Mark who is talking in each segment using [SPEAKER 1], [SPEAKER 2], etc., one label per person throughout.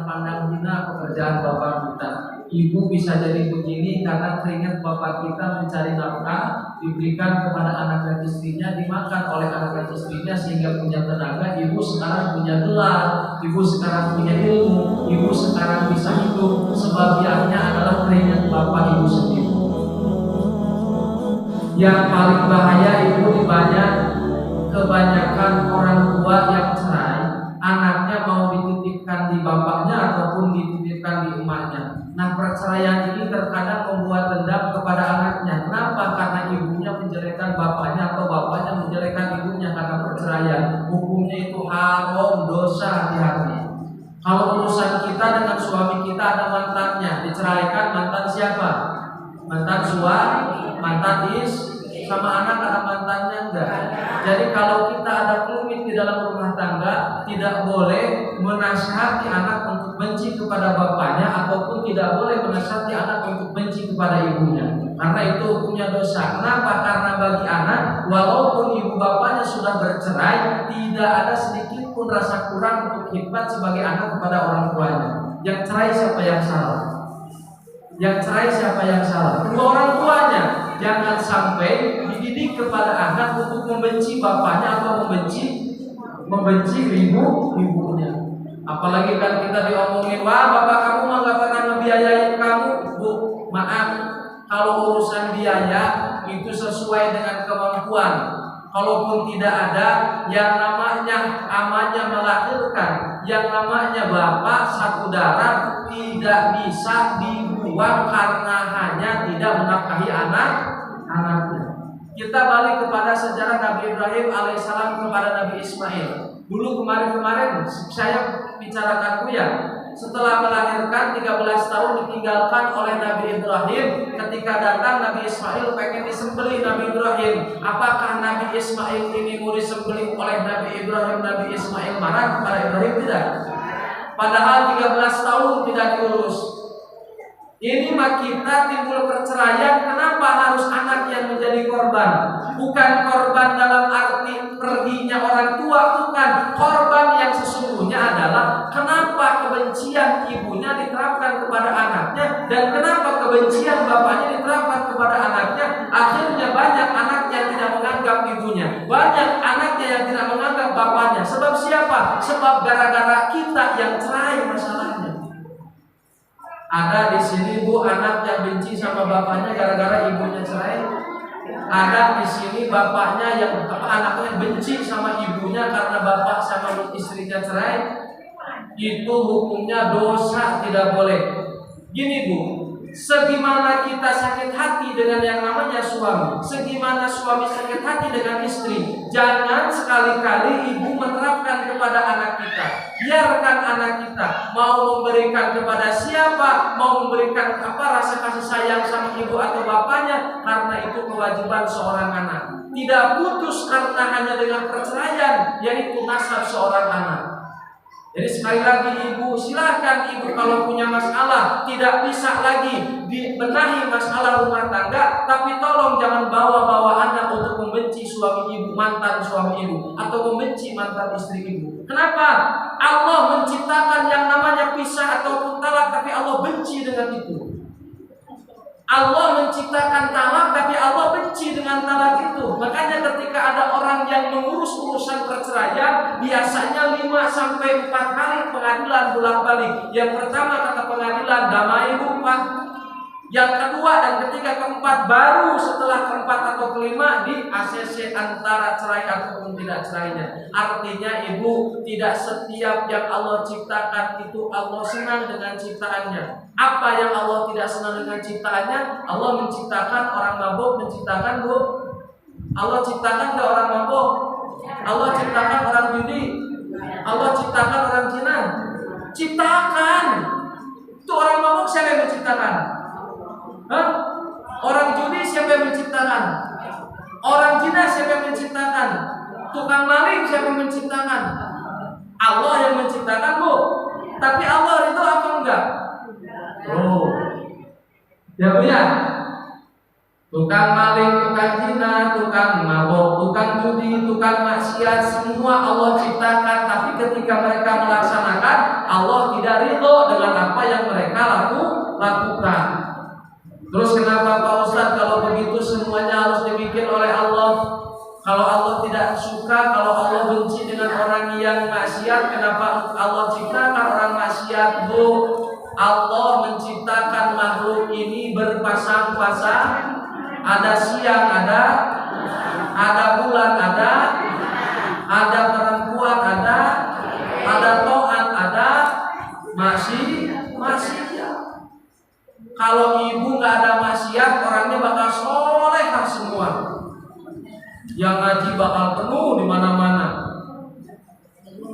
[SPEAKER 1] pandang hina pekerjaan bapak kita. Ibu bisa jadi begini karena keringat bapak kita mencari nafkah, diberikan kepada anak dan istrinya, dimakan oleh anak dan istrinya sehingga punya tenaga. Ibu sekarang punya gelar, ibu sekarang punya ilmu, ibu sekarang bisa hidup. Sebagiannya adalah keringat bapak ibu sendiri. Yang paling bahaya itu kebanyakan orang tua yang cerai, anaknya mau dititipkan di bapaknya ataupun dititipkan di emaknya. Nah, perceraian ini terkadang membuat dendam kepada anaknya. Kenapa? Karena ibunya menjelekkan bapaknya atau bapaknya menjelekkan ibunya karena perceraian. Hukumnya itu haram, dosa, hati-hati. Kalau urusan kita dengan suami kita ada mantannya, diceraikan, mantan siapa? Mantan suami, mantan sama anak ada mantannya enggak. Jadi kalau kita ada rumit di dalam rumah tangga, tidak boleh menasihati anak untuk benci kepada bapaknya ataupun tidak boleh menasihati anak untuk benci kepada ibunya. Karena itu hukumnya dosa. Kenapa? Karena bagi anak, walaupun ibu bapaknya sudah bercerai, tidak ada sedikit pun rasa kurang untuk khidmat sebagai anak kepada orang tuanya. Yang cerai siapa yang salah? Yang cerai siapa yang salah? Kedua orang tuanya. Jangan sampai dididik kepada anak untuk membenci bapaknya atau membenci ibunya. Apalagi kan kita diomongin, wah bapak kamu mah gak pernah ngebiayain kamu. Bu, maaf, kalau urusan biaya itu sesuai dengan kemampuan. Kalaupun tidak ada, yang namanya amanya melahirkan, yang namanya bapak satu darah tidak bisa dibuang karena hanya tidak menafkahi anaknya. Kita balik kepada sejarah Nabi Ibrahim alaihissalam kepada Nabi Ismail. Dulu kemarin saya bicarakan ya, setelah melahirkan 13 tahun ditinggalkan oleh Nabi Ibrahim. Ketika datang Nabi Ismail pengen disembelih Nabi Ibrahim. Apakah Nabi Ismail ini mau disembelih oleh Nabi Ibrahim? Nabi Ismail marah kepada Ibrahim? Tidak. Padahal 13 tahun tidak diurus. Ini mah kita timbul perceraian. Kenapa harus anak yang menjadi korban? Bukan korban dalam arti perginya orang tua, bukan. Korban yang sesungguhnya adalah kenapa kebencian ibunya diterapkan kepada anaknya dan kenapa kebencian bapaknya diterapkan kepada anaknya. Akhirnya banyak anak yang tidak menganggap ibunya, banyak anaknya yang tidak menganggap bapaknya. Sebab siapa? Sebab gara-gara kita yang cerai masalahnya. Ada di sini bu anak yang benci sama bapaknya gara-gara ibunya cerai. Ada di sini bapaknya anaknya benci sama ibunya karena bapak sama istrinya cerai. Itu hukumnya dosa, tidak boleh. Gini bu, segimana kita sakit hati dengan yang namanya suami, segimana suami sakit hati dengan istri, jangan sekali-kali ibu menerapkan kepada anak kita. Biarkan anak kita mau memberikan kepada siapa, mau memberikan rasa kasih sayang sama ibu atau bapaknya, karena itu kewajiban seorang anak. Tidak putus karena hanya dengan perceraian, yaitu nasab seorang anak. Jadi sekali lagi ibu, silakan ibu kalau punya masalah, tidak bisa lagi dibenahi masalah rumah tangga, tapi tolong jangan bawa-bawa anak untuk membenci suami ibu, mantan suami ibu, atau membenci mantan istri ibu. Kenapa? Allah menciptakan yang namanya pisah ataupun talak, tapi Allah benci dengan itu. Allah menciptakan talak, tapi Allah benci dengan talak itu. Makanya ketika ada orang yang mengurus urusan perceraian, biasanya 5-4 kali pengadilan bolak-balik. Yang pertama kata pengadilan, damai rumah. Yang kedua dan ketiga keempat, baru setelah keempat atau kelima di ACC antara cerai ataupun tidak cerainya. Artinya ibu, tidak setiap yang Allah ciptakan itu Allah senang dengan ciptaannya. Apa yang Allah tidak senang dengan ciptaannya? Allah menciptakan orang mabuk, menciptakan bu. Allah ciptakan gak orang mabuk? Allah ciptakan orang judi? Allah ciptakan orang zina? Ciptakan. Itu orang mabuk siapa yang menciptakan? Orang judi siapa yang menciptakan? Orang zina siapa yang menciptakan? Tukang maling siapa yang menciptakan? Allah yang menciptakan bu. Tapi Allah itu apa enggak? Oh, ya bu ya. Tukang maling, tukang zina, tukang mabuk, tukang judi, tukang maksiat, semua Allah ciptakan. Tapi ketika mereka melaksanakan, Allah tidak ridho dengan apa yang mereka lakukan. Terus kenapa Pak Ustadz kalau begitu semuanya harus dibikin oleh Allah? Kalau Allah tidak suka, kalau Allah benci dengan orang yang maksiat, kenapa Allah ciptakan orang maksiat, Bu? Allah menciptakan makhluk ini berpasang-pasang. Ada siang, ada bulan, ada perempuan, ada to'at, ada maksiat. Kalau ibu nggak ada maksiat, orangnya bakal solehah semua. Yang ngaji bakal penuh di mana-mana.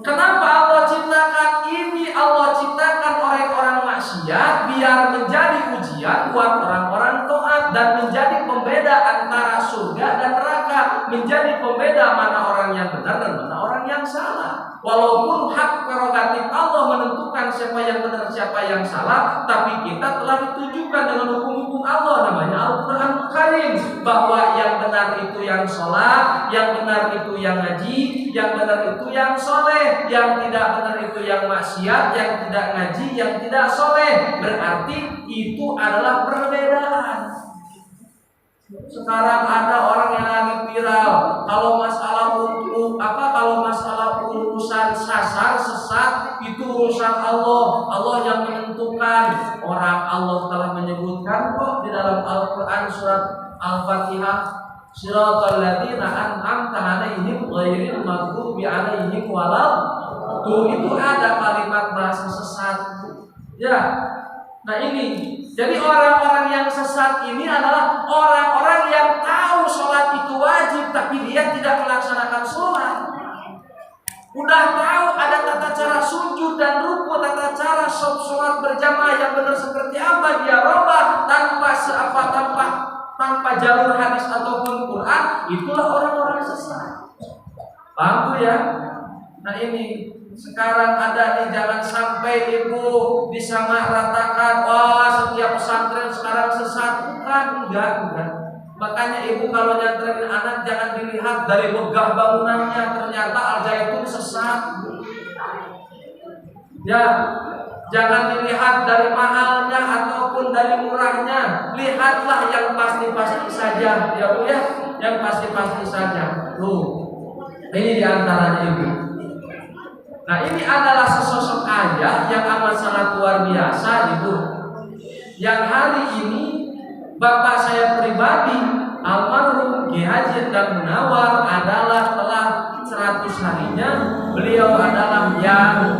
[SPEAKER 1] Kenapa Allah ciptakan ini? Allah ciptakan orang-orang maksiat biar menjadi ujian buat orang-orang taat dan menjadi pembeda antara surga dan neraka, menjadi pembeda mana orang yang benar dan mana orang yang salah. Walaupun hak prerogatif Allah menentukan siapa yang benar siapa yang salah, tapi kita telah ditunjukkan dengan hukum-hukum Allah namanya Al-Quran Karim, bahwa yang benar itu yang sholat, yang benar itu yang ngaji, yang benar itu yang soleh, yang tidak benar itu yang maksiat, yang tidak ngaji, yang tidak soleh. Berarti itu adalah perbedaan. Sekarang ada orang yang lagi viral kalau masalah urusan sesat itu urusan Allah. Allah yang menentukan. Orang Allah telah menyebutkan kok di dalam Al-Quran surat Al-Fatihah, Shiratal ladzina an'amta 'alaihim ghairil maghdubi 'alaihim waladdallin. Itu ada kalimat bahasa sesat. Ya. Nah ini, jadi orang-orang yang sesat ini adalah orang-orang yang tahu sholat itu wajib, tapi dia tidak melaksanakan sholat. Udah tahu ada tata cara sujud dan ruku, tata cara sholat berjamaah yang benar seperti apa, dia robah tanpa jalur hadis ataupun Quran. Itulah orang-orang sesat. Paham ya? Nah ini. Sekarang ada nih, jangan sampai ibu disamaratakan, wah setiap pesantren sekarang sesat. Enggak. Makanya ibu kalau nyantrein anak jangan dilihat dari megah bangunannya, ternyata Al-Zaitun sesat. Ya, jangan dilihat dari mahalnya ataupun dari murahnya, lihatlah yang pasti-pasti saja, ya Bu ya, yang pasti-pasti saja. Tuh, ini diantaranya ibu. Nah ini adalah sesosok ayah yang amat sangat luar biasa Ibu. Yang hari ini bapak saya pribadi almarhum Ki Haji dan Munawar adalah telah 100 harinya. Beliau adalah yang